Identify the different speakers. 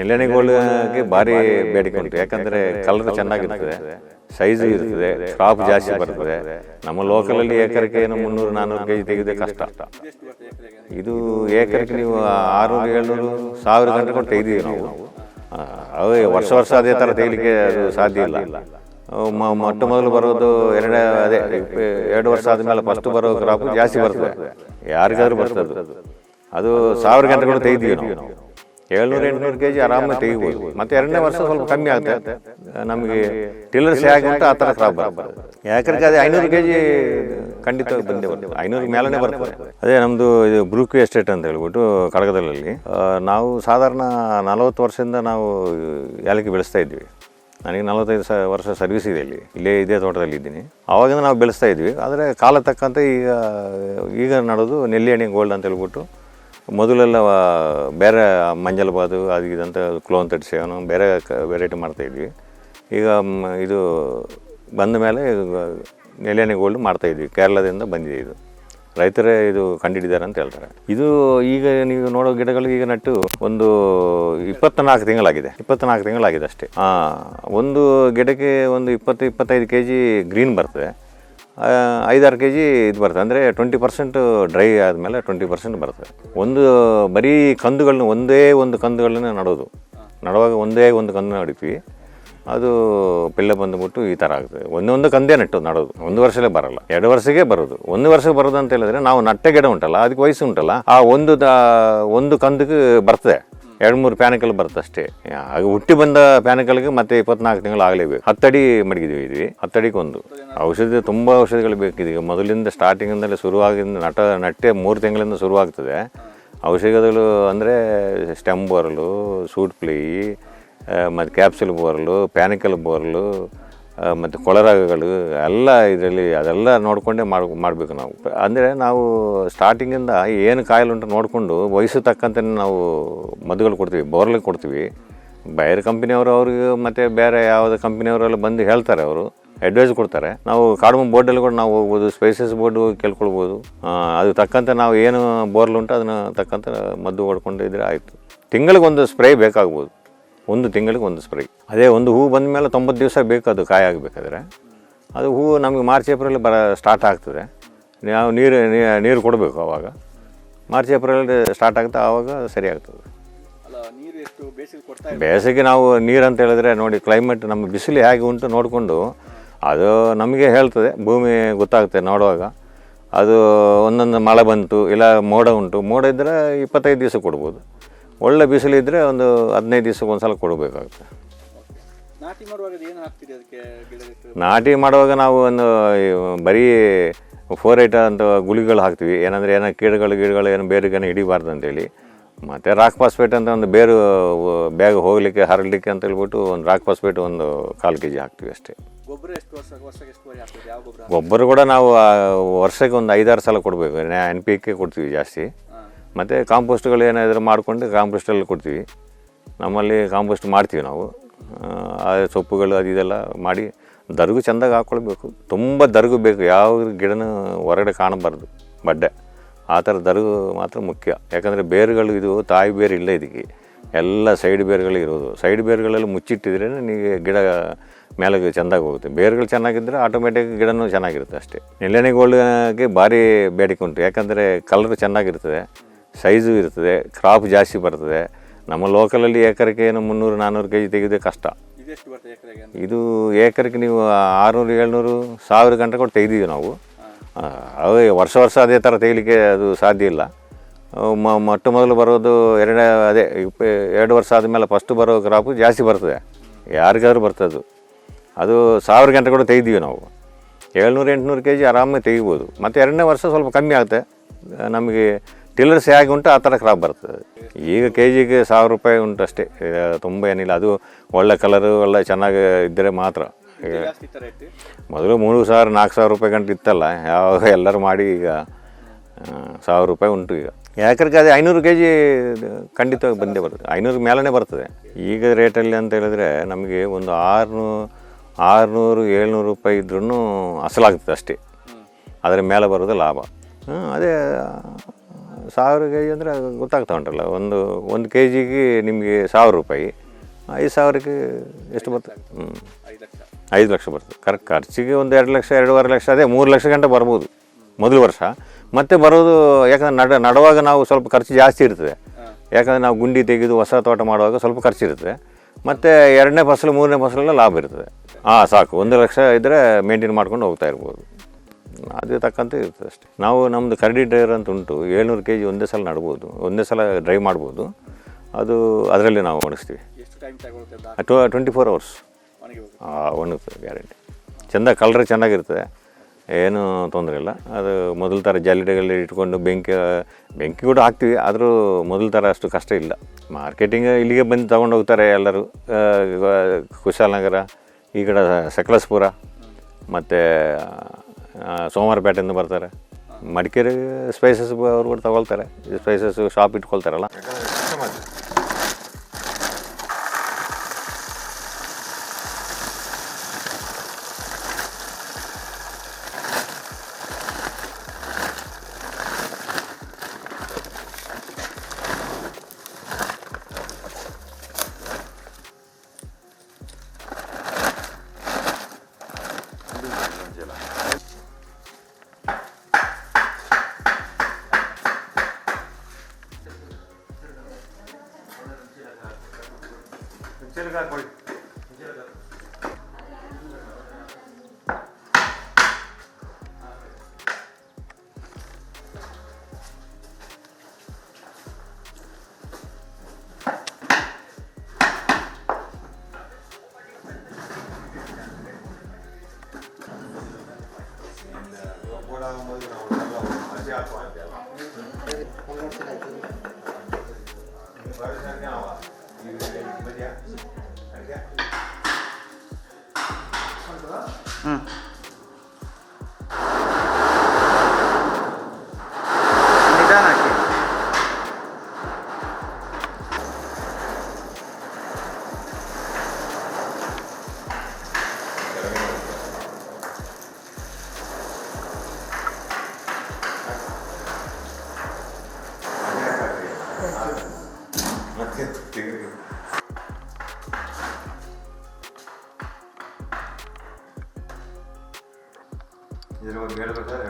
Speaker 1: ನೆಲ್ಯಾಣಿ ಗೋಲ್ಡ್ಗೆ ಭಾರಿ ಬೇಡಿಕೆ ಉಂಟು. ಯಾಕಂದರೆ ಕಲರ್ ಚೆನ್ನಾಗಿರ್ತದೆ, ಸೈಜು ಇರ್ತದೆ, ಕ್ರಾಪ್ ಜಾಸ್ತಿ ಬರ್ತದೆ. ನಮ್ಮ ಲೋಕಲಲ್ಲಿ ಏಕರಿಗೆ 300-400 kg ತೆಗೆದೇ ಕಷ್ಟ. ಇದು ಏಕರಿಗೆ ನೀವು 600-700 ಗಂಟೆ ಕೊಟ್ಟು ತೆಗೆದೀವಿ ನಾವು. ಅದು ವರ್ಷ ಅದೇ ಥರ ತೆಗಿಲಿಕ್ಕೆ ಅದು ಸಾಧ್ಯ ಇಲ್ಲ. ಮೊಟ್ಟ ಮೊದಲು ಬರೋದು 2 ವರ್ಷ ಆದಮೇಲೆ ಫಸ್ಟ್ ಬರೋ ಕ್ರಾಪ್ ಜಾಸ್ತಿ ಬರ್ತದೆ, ಯಾರಿಗಾದ್ರೂ ಬರ್ತದೆ. ಅದು 1000 ಗಂಟೆ ಕೂಡ ತೆಗೆದೀವಿ ನಾವು. 700-800 kg ಆರಾಮಾಗಿ ತೆಗಿಬೋದು. ಮತ್ತು 2ನೇ ವರ್ಷ ಸ್ವಲ್ಪ ಕಮ್ಮಿ ಆಗುತ್ತೆ ನಮಗೆ. ಟಿಲ್ಲರ್ಸ್ ಹೇಗೆ ಉಂಟು ಆ ಥರ ಕ್ರಾಪ್ ಬರ್ತದೆ. ಯಾಕಂದ್ರೆ ಅದೇ 500 kg ಖಂಡಿತವಾಗಿ ಬಂದೇ ಬರ್ತದೆ, 500 ಮೇಲೇ ಬರ್ತದೆ. ಅದೇ ನಮ್ಮದು ಇದು ಬ್ರೂಕ್ ಎಸ್ಟೇಟ್ ಅಂತ ಹೇಳ್ಬಿಟ್ಟು ಕಡಗದಲ್ಲಿ ನಾವು ಸಾಧಾರಣ 40 ವರ್ಷದಿಂದ ನಾವು ಏಲಕ್ಕಿ ಬೆಳೆಸ್ತಾ ಇದ್ವಿ. ನನಗೆ 45 ವರ್ಷ ಸರ್ವಿಸ್ ಇದೆ ಇಲ್ಲೇ ಇದೇ ತೋಟದಲ್ಲಿ ಇದ್ದೀನಿ. ಆವಾಗಿಂದ ನಾವು ಬೆಳೆಸ್ತಾ ಇದ್ವಿ. ಆದರೆ ಕಾಲ ತಕ್ಕಂತೆ ಈಗ ನಡೆದು ನೆಲ್ಯಾಣಿ ಗೋಲ್ಡ್ ಅಂತ ಹೇಳ್ಬಿಟ್ಟು ಮೊದಲೆಲ್ಲ ಬೇರೆ ಮಂಜಲ್ಬಾದು ಅದು ಇದಂತ ಕ್ಲೋನ್ 37 ಬೇರೆ ವೆರೈಟಿ ಮಾಡ್ತಾಯಿದ್ವಿ. ಈಗ ಇದು ಬಂದ ಮೇಲೆ ನೆಲ್ಯಾಣಿ ಗೋಲ್ಡ್ ಮಾಡ್ತಾಯಿದ್ವಿ. ಕೇರಳದಿಂದ ಬಂದಿದೆ ಇದು, ರೈತರೇ ಇದು ಕಂಡುಹಿಡಿದಾರೆ ಅಂತ ಹೇಳ್ತಾರೆ. ಇದು ಈಗ ನೀವು ನೋಡೋ ಗಿಡಗಳು ಈಗ ನಟ್ಟು ಒಂದು 24 ತಿಂಗಳಾಗಿದೆ, 24 ತಿಂಗಳಾಗಿದೆ ಅಷ್ಟೇ. ಒಂದು ಗಿಡಕ್ಕೆ ಒಂದು 20-25 kg ಗ್ರೀನ್ ಬರ್ತದೆ, 5-6 kg ಇದು ಬರ್ತದೆ. ಅಂದರೆ 20% ಡ್ರೈ ಆದಮೇಲೆ 20% ಬರ್ತದೆ. ಒಂದು ಬರೀ ಕಂದುಗಳನ್ನ ಒಂದೇ ಒಂದು ಕಂದುಗಳನ್ನ ನಡುವಾಗ ಒಂದೇ ಒಂದು ಕಂದು ನಡಿತೀವಿ. ಅದು ಪಿಳ್ಳೆ ಬಂದುಬಿಟ್ಟು ಈ ಥರ ಆಗ್ತದೆ. ಒಂದೊಂದು ಕಂದೇ ನಡೋದು 1 ವರ್ಷಲೇ ಬರಲ್ಲ, 2 ವರ್ಷಕ್ಕೆ ಬರೋದು. 1 ವರ್ಷಕ್ಕೆ ಬರೋದು ಅಂತ ಹೇಳಿದ್ರೆ ನಾವು ನಟ್ಟೆ ಗಿಡ ಉಂಟಲ್ಲ, ಅದಕ್ಕೆ ವಯಸ್ಸು ಉಂಟಲ್ಲ, ಆ ಒಂದು ಕಂದಕ್ಕೆ ಬರ್ತದೆ 2-3 ಪ್ಯಾನಿಕಲ್ ಬರುತ್ತೆ ಅಷ್ಟೇ. ಆಗ ಹುಟ್ಟಿ ಬಂದ ಪ್ಯಾನಿಕಲ್ಗೆ ಮತ್ತೆ 24 ತಿಂಗಳು ಆಗಲೇಬೇಕು. 10 ಅಡಿ ಮಡಗಿದ್ವಿ. 10 ಅಡಿಗೆ ಒಂದು ಔಷಧಿ, ತುಂಬ ಔಷಧಿಗಳು ಬೇಕಿದೆ. ಈಗ ಮೊದಲಿಂದ ಸ್ಟಾರ್ಟಿಂಗಿಂದಲೇ ಶುರುವಾಗಿಂದ ನಟ್ಟೆ 3 ತಿಂಗಳಿಂದ ಶುರುವಾಗ್ತದೆ ಔಷಧಿಗಳು. ಅಂದರೆ ಸ್ಟೆಮ್ ಬೋರಲು, ಸೂಟ್ ಫ್ಲೈ, ಮತ್ತು ಕ್ಯಾಪ್ಸುಲ್ ಬೋರಲು, ಪ್ಯಾನಿಕಲ್ ಬೋರಲು, ಮತ್ತು ಕೊಳರಾಗಗಳು ಎಲ್ಲ ಇದರಲ್ಲಿ ಅದೆಲ್ಲ ನೋಡಿಕೊಂಡೇ ಮಾಡಬೇಕು ನಾವು. ಅಂದರೆ ನಾವು ಸ್ಟಾರ್ಟಿಂಗಿಂದ ಏನು ಕಾಯಿಲೆ ಉಂಟು ನೋಡಿಕೊಂಡು ವಯಸ್ಸು ತಕ್ಕಂತೆ ನಾವು ಮದ್ದುಗಳು ಕೊಡ್ತೀವಿ, ಬೋರ್ಲಿಗೆ ಕೊಡ್ತೀವಿ. ಬೇರೆ ಕಂಪ್ನಿಯವರು ಅವ್ರಿಗೆ ಮತ್ತು ಬೇರೆ ಯಾವುದೇ ಕಂಪ್ನಿಯವರೆಲ್ಲ ಬಂದು ಹೇಳ್ತಾರೆ, ಅವರು ಅಡ್ವೈಸ್ ಕೊಡ್ತಾರೆ. ನಾವು ಕಾಡುಮ ಬೋರ್ಡಲ್ಲಿ ಕೂಡ ನಾವು ಹೋಗ್ಬೋದು, ಸ್ಪೈಸಸ್ ಬೋರ್ಡ್ ಕೇಳ್ಕೊಳ್ಬೋದು. ಅದು ತಕ್ಕಂತೆ ನಾವು ಏನು ಬೋರ್ಲ್ ಉಂಟು ಅದನ್ನು ತಕ್ಕಂತೆ ಮದ್ದು ಹೊಡ್ಕೊಂಡು ಇದ್ರೆ ಆಯಿತು. ತಿಂಗಳಿಗೊಂದು ಸ್ಪ್ರೇ ಬೇಕಾಗ್ಬೋದು, 1 ತಿಂಗಳಿಗೆ 1 ಸ್ಪ್ರೇ. ಅದೇ ಒಂದು ಹೂ ಬಂದ ಮೇಲೆ 90 ದಿವಸ ಬೇಕು ಅದು ಕಾಯಿ ಆಗಬೇಕಾದ್ರೆ. ಅದು ಹೂವು ನಮಗೆ ಮಾರ್ಚ್-ಏಪ್ರಿಲ್ ಸ್ಟಾರ್ಟ್ ಆಗ್ತದೆ. ನಾವು ನೀರು ಕೊಡಬೇಕು. ಆವಾಗ ಮಾರ್ಚ್-ಏಪ್ರಿಲ್ ಸ್ಟಾರ್ಟ್ ಆಗುತ್ತೆ, ಆವಾಗ ಸರಿ ಆಗ್ತದೆ. ಬೇಸಿಗೆ ನಾವು ನೀರು ಅಂತ ಹೇಳಿದ್ರೆ ನೋಡಿ, ಕ್ಲೈಮೇಟ್ ನಮ್ಮ ಬಿಸಿಲು ಹೇಗೆ ಉಂಟು ನೋಡಿಕೊಂಡು ಅದು ನಮಗೆ ಹೇಳ್ತದೆ, ಭೂಮಿ ಗೊತ್ತಾಗುತ್ತೆ ನೋಡುವಾಗ. ಅದು ಒಂದೊಂದು ಮಳೆ ಬಂತು, ಇಲ್ಲ ಮೋಡ ಉಂಟು, ಮೋಡ ಇದ್ದರೆ 25 ದಿವಸ ಕೊಡ್ಬೋದು. ಒಳ್ಳೆ ಬಿಸಿಲಿದ್ದರೆ ಒಂದು 15 ದಿವಸಕ್ಕೆ ಒಂದು ಸಲ ಕೊಡಬೇಕಾಗುತ್ತೆ. ನಾಟಿ ಮಾಡುವಾಗ ನಾವು ಒಂದು ಬರೀ 4-8 ಅಂತ ಗುಳಿಗಳು ಹಾಕ್ತೀವಿ. ಏನಂದರೆ ಕೀಟಗಳು ಏನು ಬೇರೆಗೇನು ಹಿಡಿಬಾರ್ದು ಅಂತೇಳಿ. ಮತ್ತು ರಾಕ್ ಫಾಸ್ಫೇಟ್ ಅಂತ ಒಂದು ಬೇಗ ಹೋಗಲಿಕ್ಕೆ ಹರಡಲಿಕ್ಕೆ ಅಂತ ಹೇಳ್ಬಿಟ್ಟು ಒಂದು ರಾಕ್ ಫಾಸ್ಫೇಟ್ ಒಂದು 1/4 kg ಹಾಕ್ತೀವಿ ಅಷ್ಟೇ. ಗೊಬ್ಬರ ಕೂಡ ನಾವು ವರ್ಷಕ್ಕೆ ಒಂದು 5-6 ಸಲ ಕೊಡಬೇಕು. NPK ಕೊಡ್ತೀವಿ ಜಾಸ್ತಿ. ಮತ್ತು ಕಾಂಪೋಸ್ಟ್ಗಳು ಏನಾದರೂ ಮಾಡಿಕೊಂಡು ಕಾಂಪೋಸ್ಟಲ್ಲಿ ಕೊಡ್ತೀವಿ. ನಮ್ಮಲ್ಲಿ ಕಾಂಪೋಸ್ಟ್ ಮಾಡ್ತೀವಿ ನಾವು. ಸೊಪ್ಪುಗಳು ಇದೆಲ್ಲ ಮಾಡಿ ದರ್ಗು ಚೆಂದಾಗಿ ಹಾಕ್ಕೊಳ್ಬೇಕು. ತುಂಬ ದರ್ಗು ಬೇಕು, ಯಾವ ಗಿಡನೂ ಹೊರಗಡೆ ಕಾಣಬಾರ್ದು, ಬಡ್ಡೆ ಆ ಥರ ದರ್ಗು ಮಾತ್ರ ಮುಖ್ಯ. ಯಾಕಂದರೆ ಬೇರುಗಳು ಇದು ತಾಯಿ ಬೇರು ಇಲ್ಲ, ಇದಕ್ಕೆ ಎಲ್ಲ ಸೈಡ್ ಬೇರುಗಳು ಇರೋದು. ಸೈಡ್ ಬೇರುಗಳೆಲ್ಲ ಮುಚ್ಚಿಟ್ಟಿದ್ರೆ ನಿಮಗೆ ಗಿಡ ಮೇಲೆಗೆ ಚೆಂದಾಗಿ ಹೋಗುತ್ತೆ. ಬೇರುಗಳು ಚೆನ್ನಾಗಿದ್ದರೆ ಆಟೋಮೆಟಿಕ್ ಗಿಡನೂ ಚೆನ್ನಾಗಿರುತ್ತೆ ಅಷ್ಟೇ. ನೆಲ್ಯಾಣಿ ಗೋಲ್ಡ್ಗೆ ಭಾರಿ ಬೇಡಿಕೆ ಉಂಟು. ಯಾಕಂದರೆ ಕಲರ್ ಚೆನ್ನಾಗಿರ್ತದೆ, ಸೈಜು ಇರ್ತದೆ, ಕ್ರಾಪ್ ಜಾಸ್ತಿ ಬರ್ತದೆ. ನಮ್ಮ ಲೋಕಲಲ್ಲಿ ಏಕರಿಗೆ 300-400 kg ತೆಗೆದೇ ಕಷ್ಟ. ಇದು ಏಕರಿಗೆ ನೀವು 600-700 ಗಂಟೆ ಕೊಟ್ಟು ತೆಗೆದೀವಿ ನಾವು. ಅದು ವರ್ಷ ಅದೇ ಥರ ತೆಗಿಲಿಕ್ಕೆ ಅದು ಸಾಧ್ಯ ಇಲ್ಲ. ಮೊಟ್ಟ ಮೊದಲು ಬರೋದು 2 ವರ್ಷ ಆದಮೇಲೆ ಫಸ್ಟ್ ಬರೋ ಕ್ರಾಪು ಜಾಸ್ತಿ ಬರ್ತದೆ, ಯಾರಿಗಾದ್ರೂ ಬರ್ತದೆ. ಅದು 1000 ಗಂಟೆ ಕೂಡ ತೆಗೆದೀವಿ ನಾವು. 700-800 kg ಆರಾಮಾಗಿ ತೆಗಿಬೋದು. ಮತ್ತು 2ನೇ ವರ್ಷ ಸ್ವಲ್ಪ ಕಮ್ಮಿ ಆಗುತ್ತೆ ನಮಗೆ. ಟಿಲ್ಲರ್ಸ್ ಹೇಗೆ ಉಂಟು ಆ ಥರ ಕ್ರಾಪ್ ಬರ್ತದೆ. ಈಗ kgಗೆ 1000 ರೂಪಾಯಿ ಉಂಟು ಅಷ್ಟೇ, ತುಂಬ ಏನಿಲ್ಲ. ಅದು ಒಳ್ಳೆ ಕಲರು ಒಳ್ಳೆ ಚೆನ್ನಾಗಿ ಇದ್ದರೆ ಮಾತ್ರ. ಮೊದಲು 3000-4000 ರೂಪಾಯಿ ಗಂಟೆ ಇತ್ತಲ್ಲ, ಯಾವಾಗ ಎಲ್ಲರೂ ಮಾಡಿ ಈಗ 1000 ರೂಪಾಯಿ ಉಂಟು ಈಗ. ಯಾಕಂದ್ರೆ ಅದೇ 500 kg ಖಂಡಿತವಾಗಿ ಬಂದೇ ಬರ್ತದೆ, 500 ಮೇಲೇ ಬರ್ತದೆ ಈಗ ರೇಟಲ್ಲಿ ಅಂತ ಹೇಳಿದ್ರೆ. ನಮಗೆ ಒಂದು 600-700 ರೂಪಾಯಿ ಇದ್ರೂ ಅಸಲಾಗ್ತದೆ ಅಷ್ಟೇ, ಅದರ ಮೇಲೆ ಬರೋದು ಲಾಭ. ಅದೇ 1000 ಕೆ ಜಿ ಅಂದರೆ ಗೊತ್ತಾಗ್ತಾ ಉಂಟಲ್ಲ, ಒಂದು ಕೆ ಜಿಗೆ ನಿಮಗೆ 1000 ರೂಪಾಯಿ, 5000ಕ್ಕೆ ಎಷ್ಟು ಬರ್ತದೆ? 5 ಲಕ್ಷ ಬರ್ತದೆ. ಖರ್ಚಿಗೆ ಒಂದು 2 ಲಕ್ಷ 2.5 ಲಕ್ಷ, ಅದೇ 3 ಲಕ್ಷ ಗಂಟೆ ಬರ್ಬೋದು ಮೊದಲು ವರ್ಷ. ಮತ್ತೆ ಬರೋದು ಯಾಕಂದ್ರೆ ನಡುವಾಗ ನಾವು ಸ್ವಲ್ಪ ಖರ್ಚು ಜಾಸ್ತಿ ಇರ್ತದೆ, ಯಾಕಂದರೆ ನಾವು ಗುಂಡಿ ತೆಗೆದು ಹೊಸ ತೋಟ ಮಾಡುವಾಗ ಸ್ವಲ್ಪ ಖರ್ಚು ಇರ್ತದೆ. ಮತ್ತು 2ನೇ ಫಸಲು 3ನೇ ಫಸಲೆಲ್ಲ ಲಾಭ ಇರ್ತದೆ. ಸಾಕು, 1 ಲಕ್ಷ ಇದ್ದರೆ ಮೇಂಟೈನ್ ಮಾಡ್ಕೊಂಡು ಹೋಗ್ತಾ ಇರ್ಬೋದು. ಅದೇ ತಕ್ಕಂತೆ ಇರ್ತದೆ ಅಷ್ಟೇ. ನಾವು ನಮ್ಮದು ಕರಡಿ ಡ್ರೈವರ್ ಅಂತ ಉಂಟು, 700 ಕೆ ಜಿ ಒಂದೇ ಸಲ ನಡ್ಬೋದು, ಒಂದೇ ಸಲ ಡ್ರೈವ್ ಮಾಡ್ಬೋದು. ಅದು ಅದರಲ್ಲಿ ನಾವು ಒಣಗಿಸ್ತೀವಿ. 24 hours ಒಣಗ್ತದೆ, ಗ್ಯಾರಂಟಿ. ಚೆಂದ, ಕಲರ್ ಚೆನ್ನಾಗಿರ್ತದೆ, ಏನೂ ತೊಂದರೆ ಇಲ್ಲ. ಅದು ಮೊದಲ ಥರ ಜಾಲಿಡೆಗಳಲ್ಲಿ ಇಟ್ಕೊಂಡು ಬೆಂಕಿ ಕೂಡ ಹಾಕ್ತೀವಿ, ಆದರೂ ಮೊದಲ ಥರ ಅಷ್ಟು ಕಷ್ಟ ಇಲ್ಲ. ಮಾರ್ಕೆಟಿಂಗ್ ಇಲ್ಲಿಗೆ ಬಂದು ತೊಗೊಂಡು ಹೋಗ್ತಾರೆ ಎಲ್ಲರೂ. ಕುಶಾಲನಗರ, ಈ ಕಡೆ ಸಕಲೇಶಪುರ, ಮತ್ತು ಸೋಮವಾರಪೇಟೆಯಿಂದ ಬರ್ತಾರೆ. ಮಡಿಕೇರಿ ಸ್ಪೈಸಸ್ ಅವ್ರು ಕೂಡ ತಗೊಳ್ತಾರೆ, ಸ್ಪೈಸಸ್ ಶಾಪ್ ಇಟ್ಕೊಳ್ತಾರಲ್ಲ. ಇದ್ರ ಬಗ್ಗೆ ಹೇಳ್ಬೇಕಾದ್ರೆ